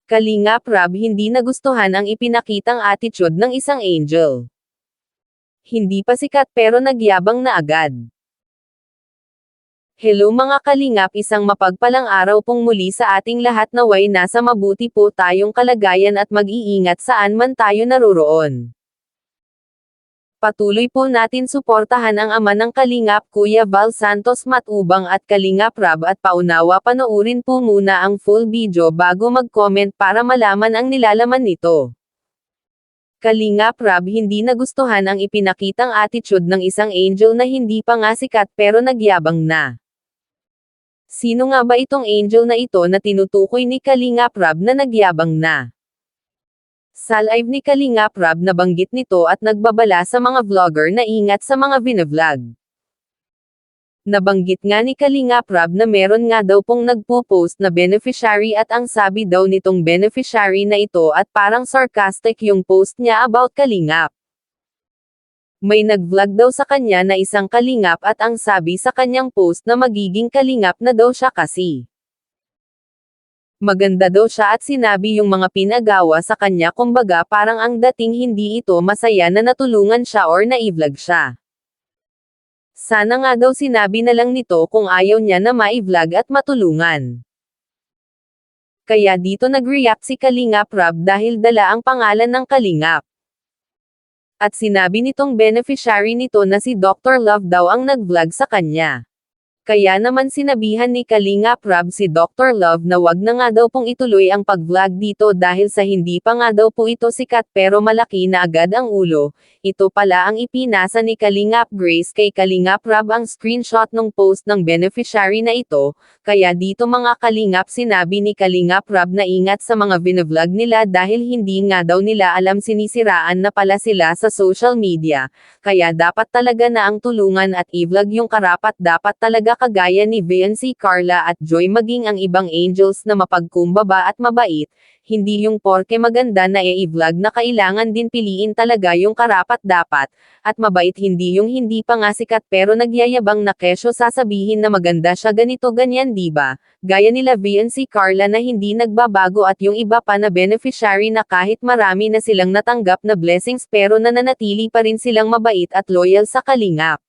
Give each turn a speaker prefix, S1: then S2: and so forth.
S1: Kalingap Rab hindi nagustuhan ang ipinakitang attitude ng isang angel. Hindi pa sikat pero nagyabang na agad. Hello mga kalingap, isang mapagpalang araw pong muli sa ating lahat, naway nasa mabuti po tayong kalagayan at mag-iingat saan man tayo naroroon. Patuloy po natin suportahan ang ama ng Kalingap, Kuya Val Santos Matubang at Kalingap Rab, at paunawa panoorin po muna ang full video bago mag-comment para malaman ang nilalaman nito. Kalingap Rab hindi nagustuhan ang ipinakitang attitude ng isang angel na hindi pa nga sikat pero nagyabang na. Sino nga ba itong angel na ito na tinutukoy ni Kalingap Rab na nagyabang na? Sa live ni Kalingap Rab nabanggit nito at nagbabala sa mga vlogger na ingat sa mga binavlog. Nabanggit nga ni Kalingap Rab na meron nga daw pong nagpo-post na beneficiary at ang sabi daw nitong beneficiary na ito at parang sarcastic yung post niya about Kalingap. May nag-vlog daw sa kanya na isang Kalingap at ang sabi sa kanyang post na magiging Kalingap na daw siya kasi maganda daw siya at sinabi yung mga pinagawa sa kanya, kumbaga parang ang dating hindi ito masaya na natulungan siya or na-vlog siya. Sana nga daw sinabi na lang nito kung ayaw niya na ma-vlog at matulungan. Kaya dito nag-react si Kalingap Rab dahil dala ang pangalan ng Kalingap. At sinabi nitong beneficiary nito na si Dr. Love daw ang nag-vlog sa kanya. Kaya naman sinabihan ni Kalingap Rab si Dr. Love na wag na nga daw pong ituloy ang pag-vlog dito dahil sa hindi pa nga daw po ito sikat pero malaki na agad ang ulo. Ito pala ang ipinasa ni Kalingap Grace kay Kalingap Rab ang screenshot ng post ng beneficiary na ito, kaya dito mga Kalingap sinabi ni Kalingap Rab na ingat sa mga binavlog nila dahil hindi nga daw nila alam sinisiraan na pala sila sa social media, kaya dapat talaga na ang tulungan at i-vlog yung karapat dapat talaga kagaya ni VNC Carla at Joy maging ang ibang angels na mapagkumbaba at mabait, hindi yung porke maganda na i-vlog na kailangan din piliin talaga yung karapat dapat, at mabait hindi yung hindi pa nga sikat pero nagyayabang na kesyo sasabihin na maganda siya ganito ganyan diba, gaya nila VNC Carla na hindi nagbabago at yung iba pa na beneficiary na kahit marami na silang natanggap na blessings pero nananatili pa rin silang mabait at loyal sa Kalingap.